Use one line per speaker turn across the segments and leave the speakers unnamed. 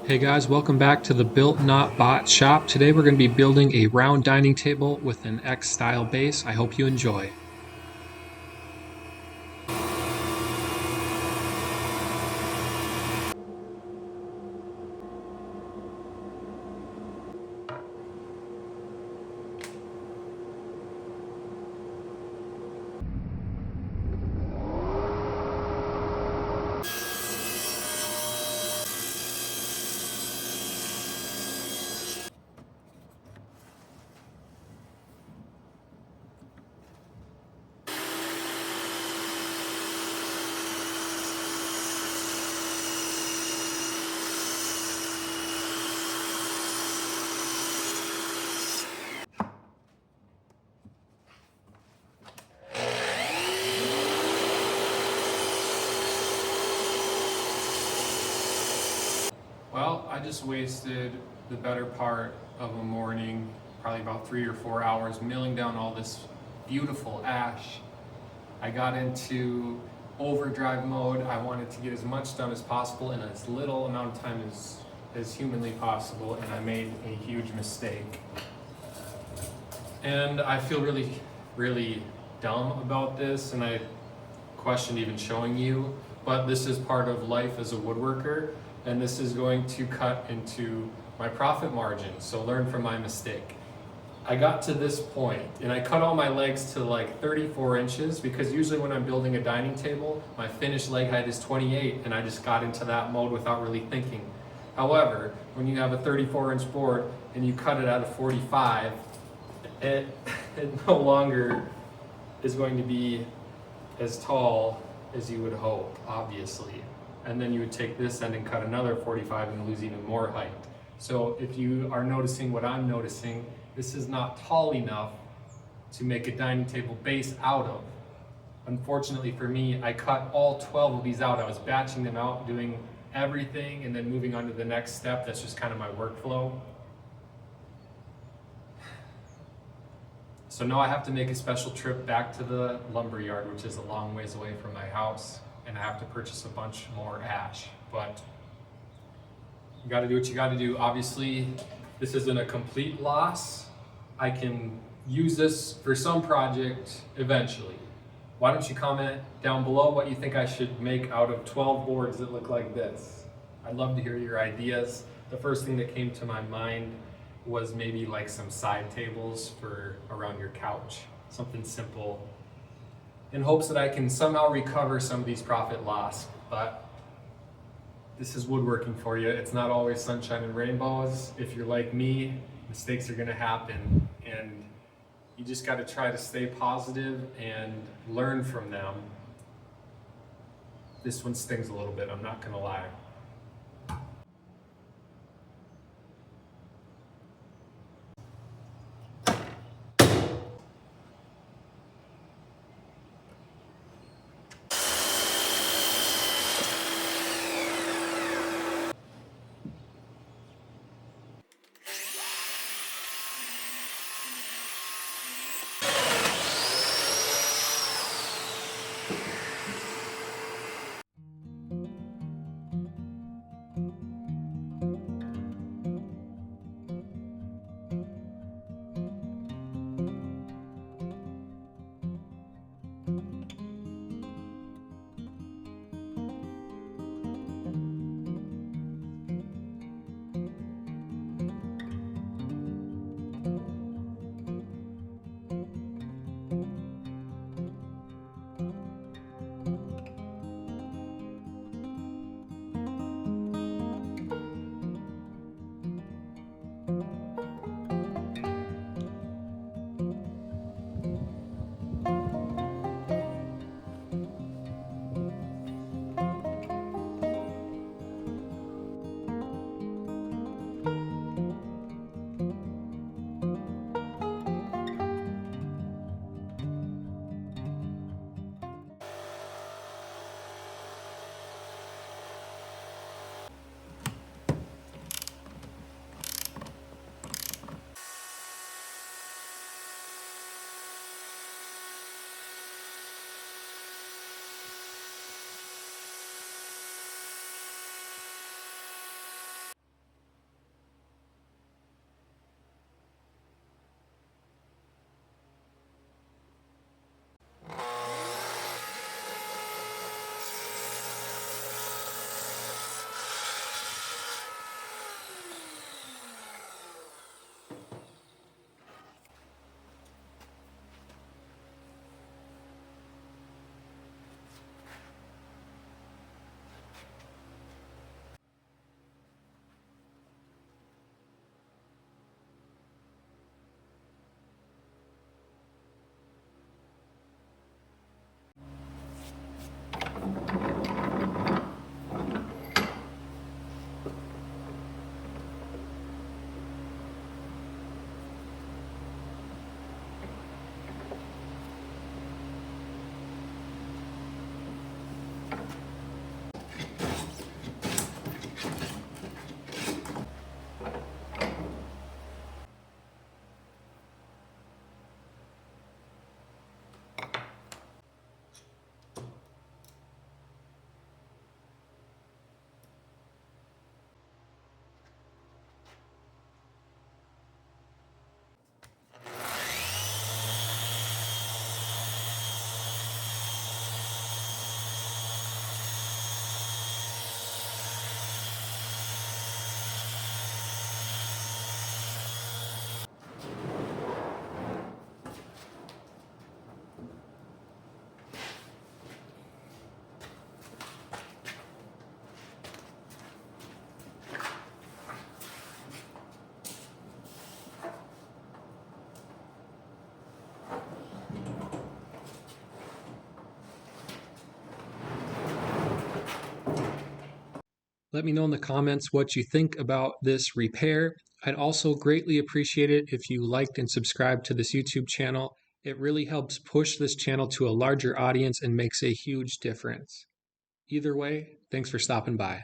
Hey guys, welcome back to the Built Not Bought shop. Today we're going to be building a round dining table with an X style base. I hope you enjoy. Well, I just wasted the better part of a morning, probably about 3 or 4 hours, milling down all this beautiful ash. I got into overdrive mode. I wanted to get as much done as possible in as little amount of time as humanly possible, and I made a huge mistake. And I feel really dumb about this, and I questioned even showing you, but this is part of life as a woodworker, and this is going to cut into my profit margin, so learn from my mistake. I got to this point and I cut all my legs to like 34 inches because usually when I'm building a dining table, my finished leg height is 28, and I just got into that mode without really thinking. However, when you have a 34-inch board and you cut it at a 45, it no longer is going to be as tall as you would hope, obviously. And then you would take this end and cut another 45 and lose even more height. So if you are noticing what I'm noticing, this is not tall enough to make a dining table base out of. Unfortunately for me, I cut all 12 of these out. I was batching them out, doing everything, and then moving on to the next step. That's just kind of my workflow. So now I have to make a special trip back to the lumber yard, which is a long ways away from my house, and I have to purchase a bunch more ash. But you gotta do what you gotta do. Obviously, this isn't a complete loss. I can use this for some project eventually. Why don't you comment down below what you think I should make out of 12 boards that look like this? I'd love to hear your ideas. The first thing that came to my mind was maybe like some side tables for around your couch, something simple, in hopes that I can somehow recover some of these profit loss. But this is woodworking for you. It's not always sunshine and rainbows. If you're like me, mistakes are gonna happen, and you just gotta try to stay positive and learn from them. This one stings a little bit, I'm not gonna lie.
Let me know in the comments what you think about this repair. I'd also greatly appreciate it if you liked and subscribed to this YouTube channel. It really helps push this channel to a larger audience and makes a huge difference. Either way, thanks for stopping by.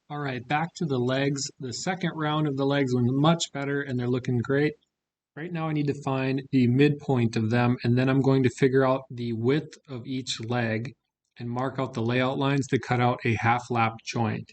All right, back to the legs. The second round of the legs went much better and they're looking great. Right now I need to find the midpoint of them, and then I'm going to figure out the width of each leg and mark out the layout lines to cut out a half lap joint.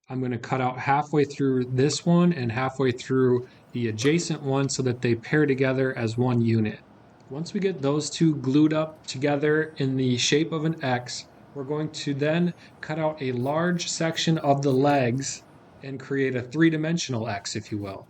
I'm going to cut out halfway through this one and halfway through the adjacent one so that they pair together as one unit. Once we get those two glued up together in the shape of an X, we're going to then cut out a large section of the legs and create a three-dimensional X, if you will.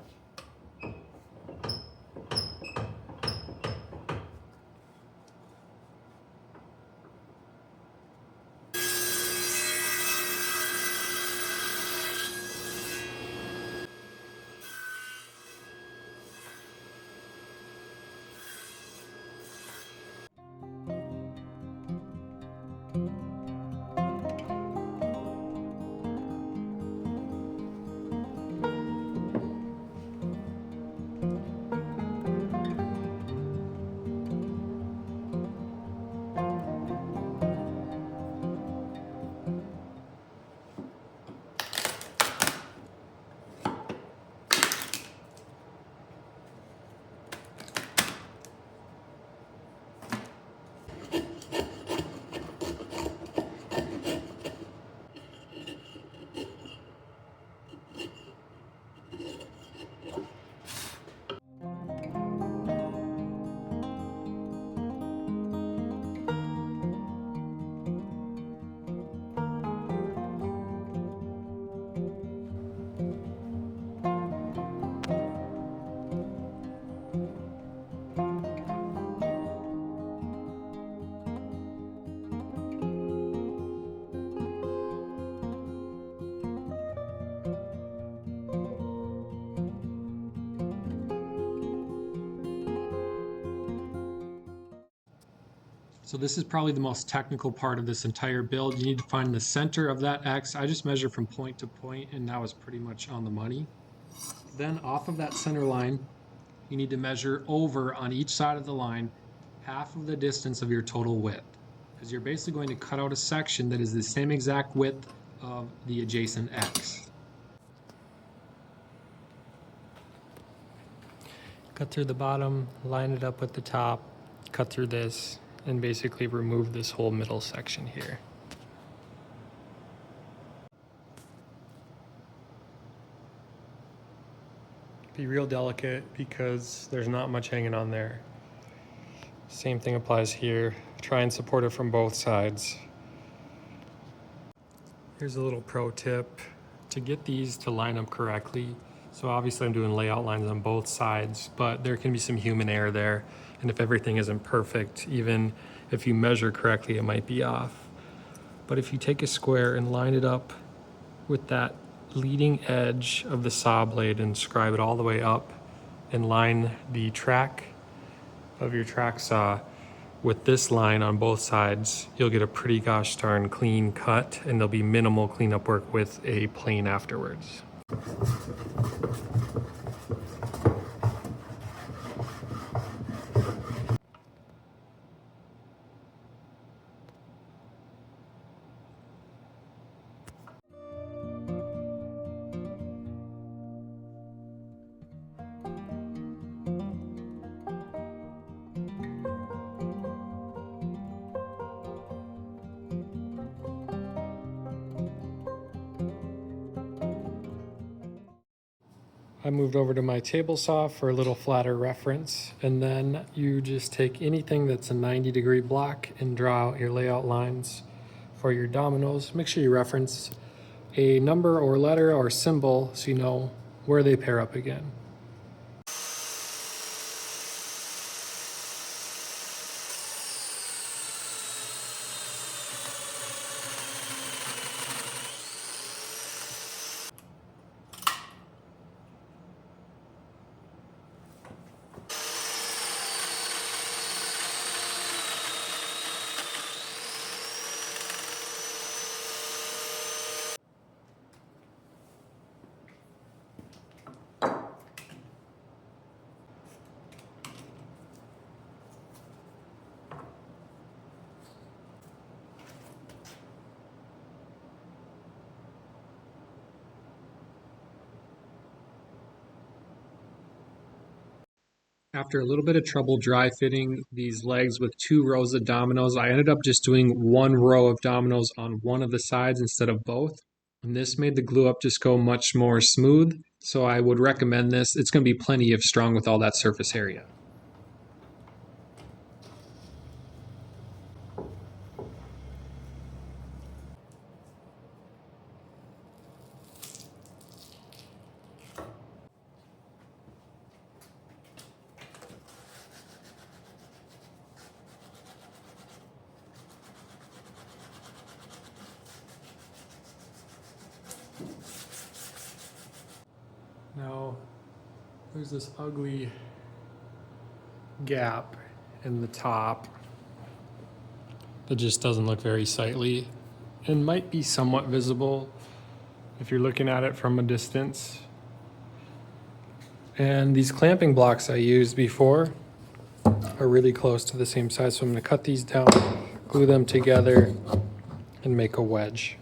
So this is probably the most technical part of this entire build. You need to find the center of that X. I just measure from point to point, and that was pretty much on the money. Then off of that center line, you need to measure over on each side of the line half of the distance of your total width, because you're basically going to cut out a section that is the same exact width of the adjacent X.
Cut through the bottom, line it up with the top, cut through this, and basically remove this whole middle section here. Be real delicate because there's not much hanging on there. Same thing applies here. Try and support it from both sides. Here's a little pro tip to get these to line up correctly. So obviously I'm doing layout lines on both sides, but there can be some human error there. And if everything isn't perfect, even if you measure correctly, it might be off. But if you take a square and line it up with that leading edge of the saw blade and scribe it all the way up and line the track of your track saw with this line on both sides, you'll get a pretty gosh darn clean cut, and there'll be minimal cleanup work with a plane afterwards. I moved over to my table saw for a little flatter reference, and then you just take anything that's a 90-degree block and draw out your layout lines for your dominoes. Make sure you reference a number or letter or symbol so you know where they pair up again. After a little bit of trouble dry fitting these legs with 2 rows of dominoes, I ended up just doing 1 row of dominoes on one of the sides instead of both. And this made the glue up just go much more smooth. So I would recommend this. It's going to be plenty of strong with all that surface area. Now, there's this ugly gap in the top that just doesn't look very sightly and might be somewhat visible if you're looking at it from a distance. And these clamping blocks I used before are really close to the same size, so I'm going to cut these down, glue them together, and make a wedge.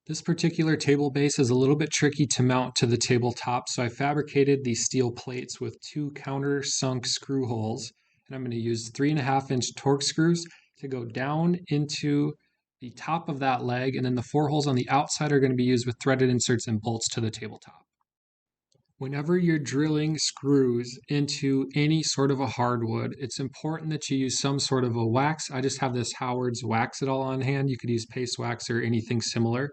This particular table base is a little bit tricky to mount to the tabletop, so I fabricated these steel plates with 2 countersunk screw holes, and I'm going to use 3.5-inch Torx screws to go down into the top of that leg, and then the 4 holes on the outside are going to be used with threaded inserts and bolts to the tabletop. Whenever you're drilling screws into any sort of a hardwood, it's important that you use some sort of a wax. I just have this Howard's Wax It All on hand. You could use paste wax or anything similar.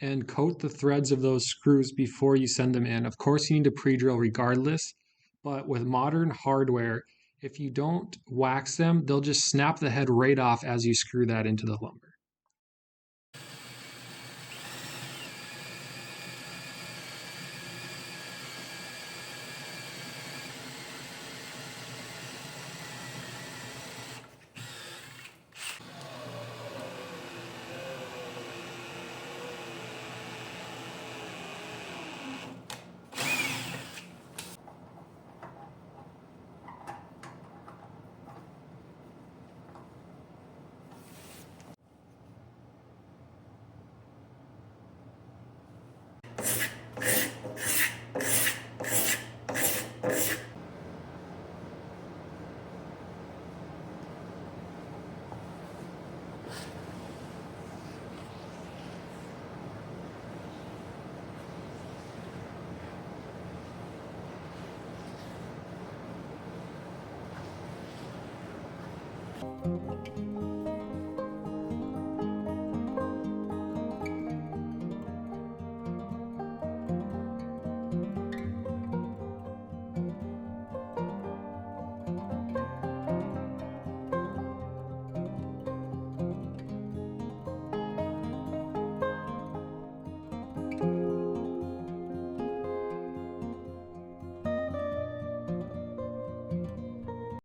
And coat the threads of those screws before you send them in. Of course, you need to pre-drill regardless, but with modern hardware, if you don't wax them, they'll just snap the head right off as you screw that into the lumber.